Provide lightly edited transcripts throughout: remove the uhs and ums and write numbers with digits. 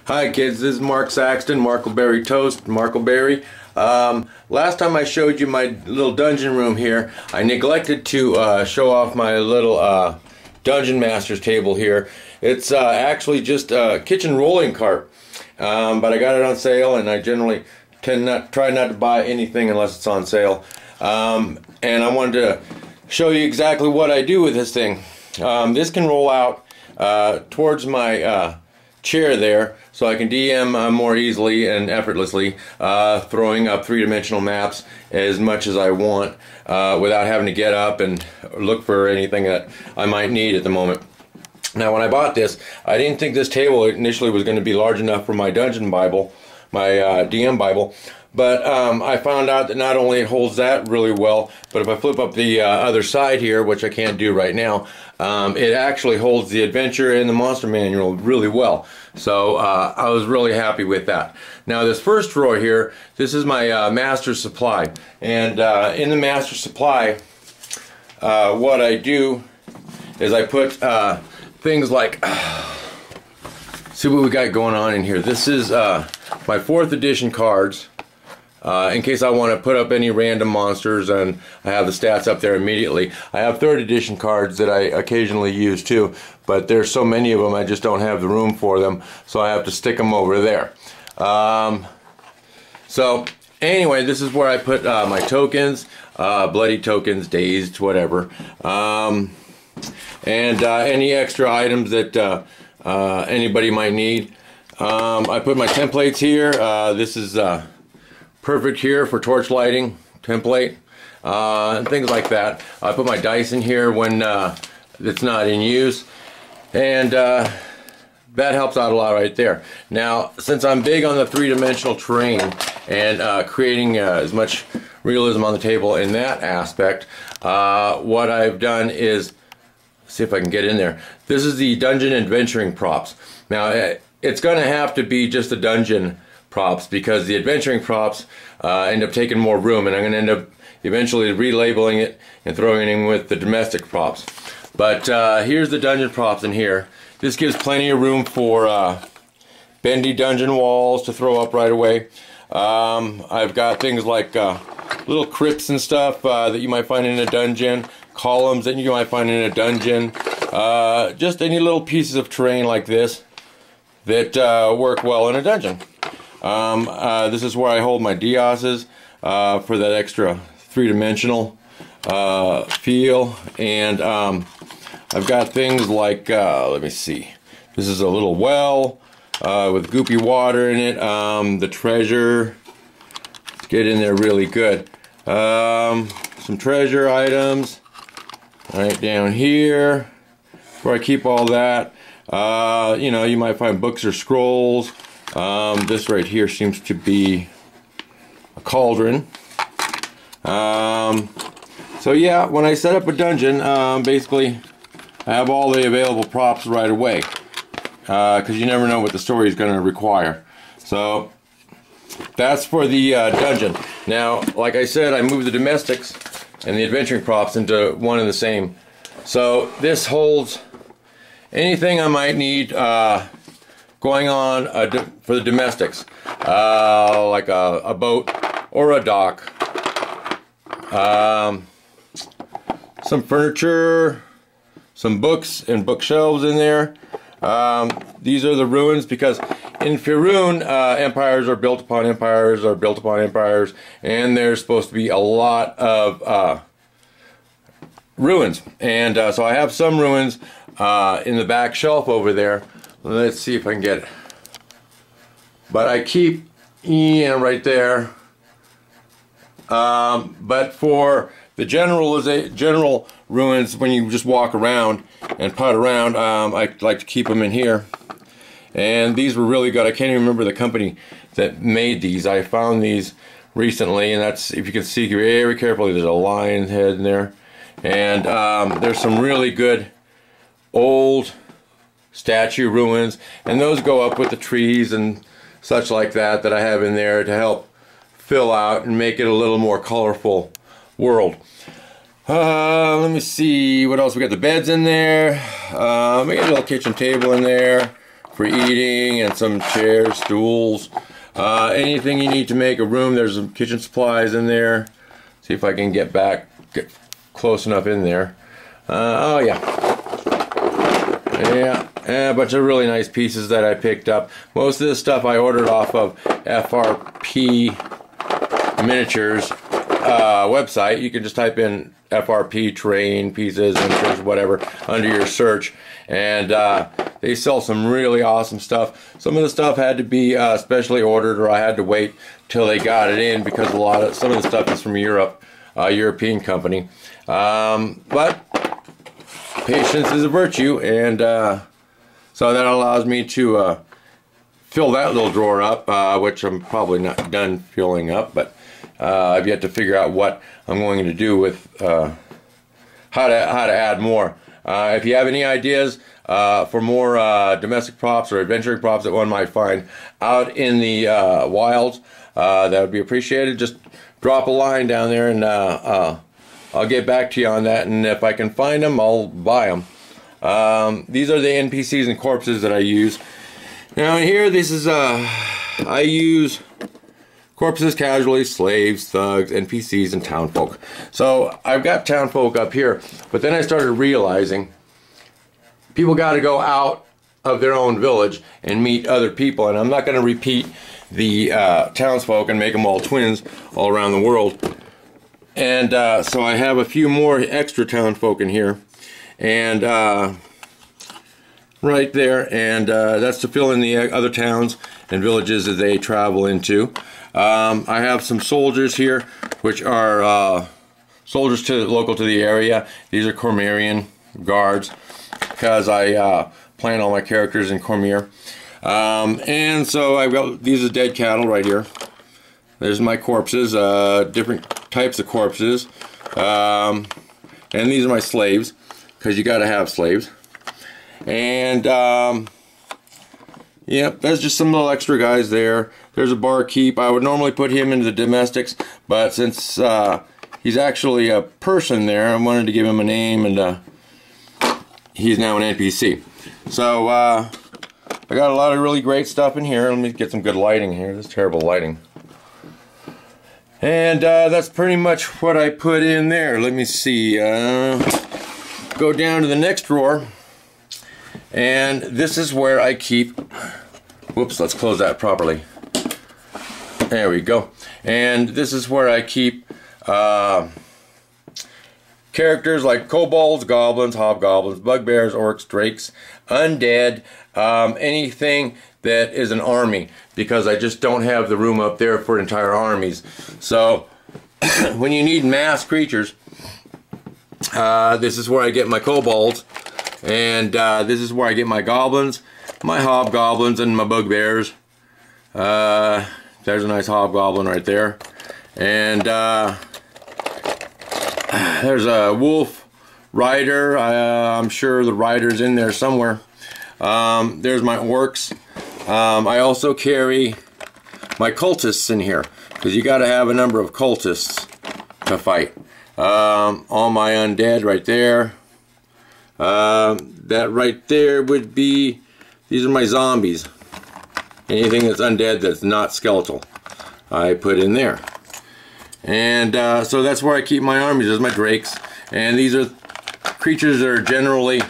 Hi kids, this is Mark Saxton, Markleberry Toast, Markleberry. Last time I showed you my little dungeon room here, I neglected to show off my little Dungeon Master's table here. It's actually just a kitchen rolling cart, but I got it on sale, and I generally try not to buy anything unless it's on sale. And I wanted to show you exactly what I do with this thing. This can roll out towards my chair there, so I can DM more easily and effortlessly, throwing up three-dimensional maps as much as I want without having to get up and look for anything that I might need at the moment. Now, when I bought this, I didn't think this table initially was going to be large enough for my Dungeon Bible, my DM Bible, but I found out that not only it holds that really well, but if I flip up the other side here, which I can't do right now, it actually holds the adventure and the monster manual really well. So I was really happy with that. Now, this first drawer here, this is my master supply, and in the master supply, what I do is I put things like, see what we got going on in here. This is my 4th edition cards. In case I want to put up any random monsters, and I have the stats up there immediately. I have 3rd edition cards that I occasionally use too, but there's so many of them I just don't have the room for them, so I have to stick them over there. So anyway, this is where I put my tokens, bloody tokens, dazed, whatever, and any extra items that anybody might need. I put my templates here. This is perfect here for torch lighting template and things like that. I put my dice in here when it's not in use, and that helps out a lot right there. Now, since I'm big on the three-dimensional terrain and creating as much realism on the table in that aspect, what I've done is, see if I can get in there. This is the dungeon adventuring props. Now, it's going to have to be just the dungeon props, because the adventuring props end up taking more room, and I'm going to end up eventually relabeling it and throwing it in with the domestic props. But here's the dungeon props in here. This gives plenty of room for bendy dungeon walls to throw up right away. I've got things like little crypts and stuff that you might find in a dungeon, columns that you might find in a dungeon, just any little pieces of terrain like this that work well in a dungeon. This is where I hold my dioses for that extra three-dimensional feel, and I've got things like, let me see, this is a little well with goopy water in it, the treasure, let's get in there really good, some treasure items right down here where I keep all that. You know, you might find books or scrolls. This right here seems to be a cauldron. So yeah, when I set up a dungeon, basically I have all the available props right away, because you never know what the story is going to require. So that's for the dungeon. Now, like I said, I moved the domestics and the adventuring props into one and the same. So this holds anything I might need going on for the domestics, like a boat or a dock, some furniture, some books and bookshelves in there. These are the ruins, because in Faerun, empires are built upon empires are built upon empires, and there's supposed to be a lot of ruins, and so I have some ruins in the back shelf over there. Let's see if I can get it. But I keep right there. But for the general ruins, when you just walk around and putt around, I like to keep them in here. And these were really good. I can't even remember the company that made these. I found these recently, and that's, if you can see very carefully, there's a lion head in there. And there's some really good old statue ruins, and those go up with the trees and such like that that I have in there to help fill out and make it a little more colorful world. Let me see what else we got. The beds in there, we got a little kitchen table in there, for eating, and some chairs, stools, anything you need to make a room. There's some kitchen supplies in there. See if I can get close enough in there. Oh yeah, a bunch of really nice pieces that I picked up. Most of this stuff I ordered off of FRP Miniatures website. You can just type in FRP terrain pieces, miniatures, whatever, under your search, and they sell some really awesome stuff. Some of the stuff had to be specially ordered, or I had to wait till they got it in, because some of the stuff is from Europe, European company. But patience is a virtue, and so that allows me to fill that little drawer up, which I'm probably not done filling up, but I've yet to figure out what I'm going to do with how to add more. If you have any ideas for more domestic props or adventuring props that one might find out in the wilds, that would be appreciated. Just drop a line down there, and I'll get back to you on that, and if I can find them, I'll buy them. These are the NPCs and corpses that I use. Now here, this is I use corpses, casualties, slaves, thugs, NPCs, and townfolk. So I've got townfolk up here, but then I started realizing people got to go out of their own village and meet other people, and I'm not going to repeat the townsfolk and make them all twins all around the world. And so I have a few more extra townfolk in here, and right there, and that's to fill in the other towns and villages that they travel into. I have some soldiers here, which are soldiers local to the area. These are Cormyrean guards, because I plan all my characters in Cormyre. And so I've got these are dead cattle right here. There's my corpses, different types of corpses, and these are my slaves, because you got to have slaves. And yep, there's just some little extra guys there. There's a barkeep. I would normally put him into the domestics, but since he's actually a person there, I wanted to give him a name, and he's now an NPC. So I got a lot of really great stuff in here. Let me get some good lighting here. This is terrible lighting. And that's pretty much what I put in there. Let me see. Go down to the next drawer, and this is where I keep. Whoops, let's close that properly. There we go. And this is where I keep characters like kobolds, goblins, hobgoblins, bugbears, orcs, drakes, undead, anything that is an army, because I just don't have the room up there for entire armies. So when you need mass creatures, this is where I get my kobolds, and this is where I get my goblins, my hobgoblins, and my bugbears. There's a nice hobgoblin right there, and there's a wolf rider. I'm sure the rider's in there somewhere. There's my orcs. I also carry my cultists in here, because you got to have a number of cultists to fight. All my undead right there. That right there would be, these are my zombies. Anything that's undead that's not skeletal, I put in there. And so that's where I keep my armies. There's my drakes, and these are creatures that are generally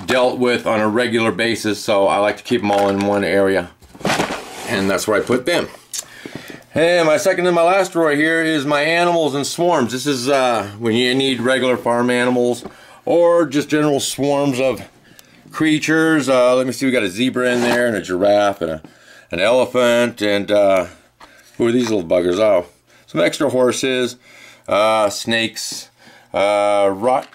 dealt with on a regular basis, so I like to keep them all in one area, and that's where I put them. And my second and my last drawer here is my animals and swarms. This is when you need regular farm animals or just general swarms of creatures. Let me see, we got a zebra in there, and a giraffe, and an elephant, and who are these little buggers? Oh, some extra horses, snakes, rot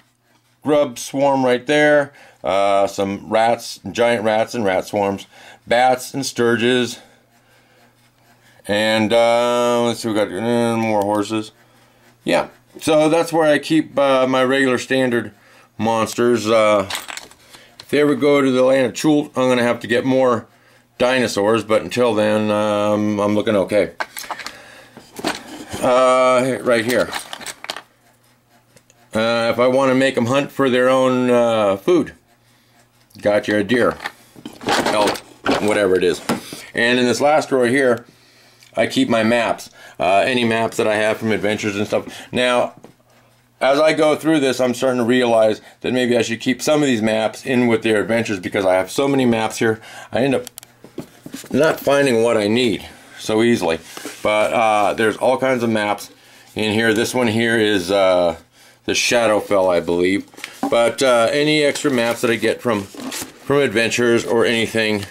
grub swarm right there, some rats, giant rats and rat swarms, bats and sturges, and let's see, we got more horses. Yeah, so that's where I keep my regular standard monsters. If they ever go to the land of Chult, I'm going to have to get more dinosaurs, but until then, I'm looking okay. Right here. If I want to make them hunt for their own food, got your deer. elk, whatever it is. And in this last drawer here, I keep my maps, any maps that I have from adventures and stuff. Now, as I go through this, I'm starting to realize that maybe I should keep some of these maps in with their adventures, because I have so many maps here, I end up not finding what I need so easily. But there's all kinds of maps in here. This one here is the Shadowfell, I believe. But any extra maps that I get from adventures or anything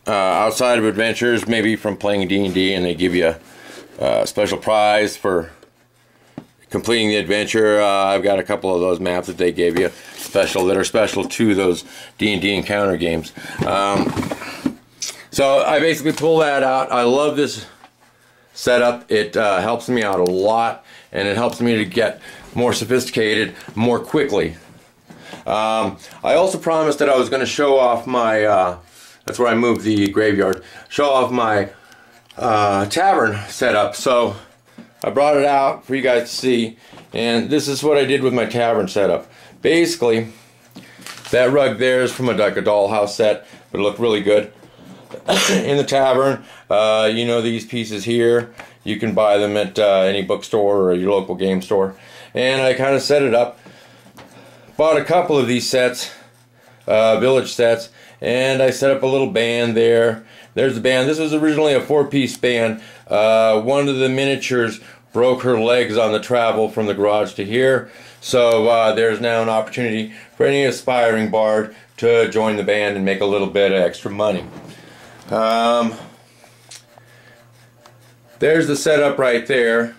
outside of adventures, maybe from playing D&D, and they give you a special prize for completing the adventure. I've got a couple of those maps that they gave you that are special to those D&D encounter games. So I basically pull that out. I love this setup. It helps me out a lot, and it helps me to get more sophisticated more quickly. I also promised that I was going to show off my that's where I moved the graveyard, show off my tavern setup. So I brought it out for you guys to see, and this is what I did with my tavern setup. Basically, that rug there is from like a dollhouse set, but it looked really good. In the tavern, you know, these pieces here, you can buy them at any bookstore or your local game store. And I kind of set it up. Bought a couple of these sets, village sets, and I set up a little band there. There's the band. This was originally a 4-piece band. One of the miniatures broke her legs on the travel from the garage to here. So there's now an opportunity for any aspiring bard to join the band and make a little bit of extra money. There's the setup right there.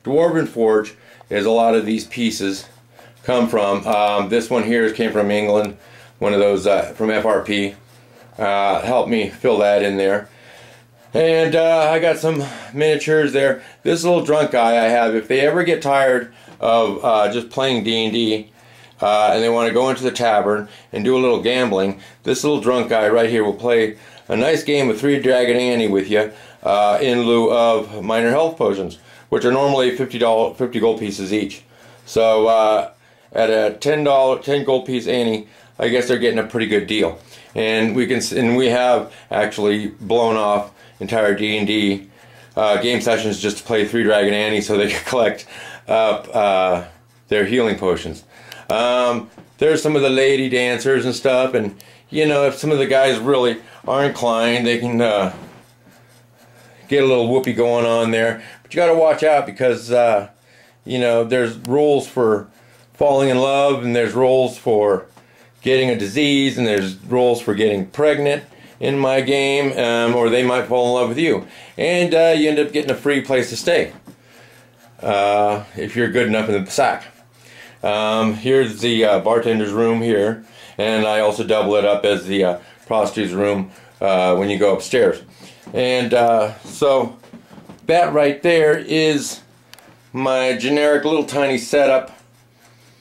Dwarven Forge is a lot of these pieces come from. This one here came from England, one of those from FRP. Helped me fill that in there. And I got some miniatures there. This little drunk guy I have, if they ever get tired of just playing D&D and they want to go into the tavern and do a little gambling, this little drunk guy right here will play a nice game of 3 Dragon Annie with you in lieu of minor health potions, which are normally 50 gold pieces each. So at a $10 gold piece Annie, I guess they're getting a pretty good deal. And we have actually blown off entire D&D game sessions just to play 3 Dragon Annie so they can collect up their healing potions. There's some of the lady dancers and stuff, and you know, if some of the guys really are inclined, they can get a little whoopee going on there. But you got to watch out, because you know, there's rules for falling in love, and there's rules for getting a disease, and there's rules for getting pregnant in my game, or they might fall in love with you, and you end up getting a free place to stay if you're good enough in the sack. Here's the bartender's room here, and I also double it up as the prostitute's room when you go upstairs. And so that right there is my generic little tiny setup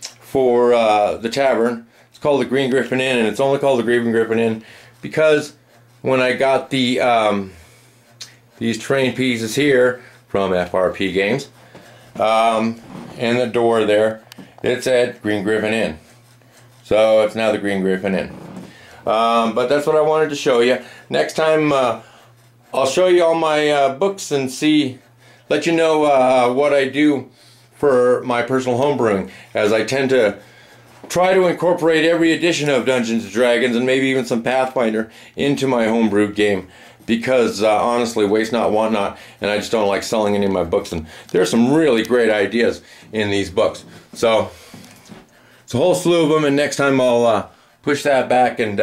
for the tavern. It's called the Green Griffin Inn, and it's only called the Green Griffin Inn because when I got the these train pieces here from FRP Games, and the door there, it said Green Griffin Inn. So it's now the Green Griffin Inn. But that's what I wanted to show you. Next time I'll show you all my books and let you know what I do for my personal homebrewing, as I tend to try to incorporate every edition of Dungeons & Dragons and maybe even some Pathfinder into my homebrewed game, because honestly, waste not, want not, and I just don't like selling any of my books, and there are some really great ideas in these books. So it's a whole slew of them, and next time I'll push that back and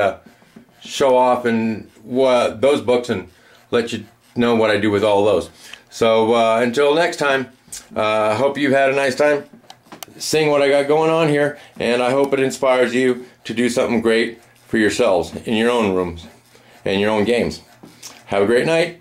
show off those books and let you know what I do with all those. So until next time, hope you've had a nice time seeing what I got going on here, and I hope it inspires you to do something great for yourselves in your own rooms and your own games. Have a great night.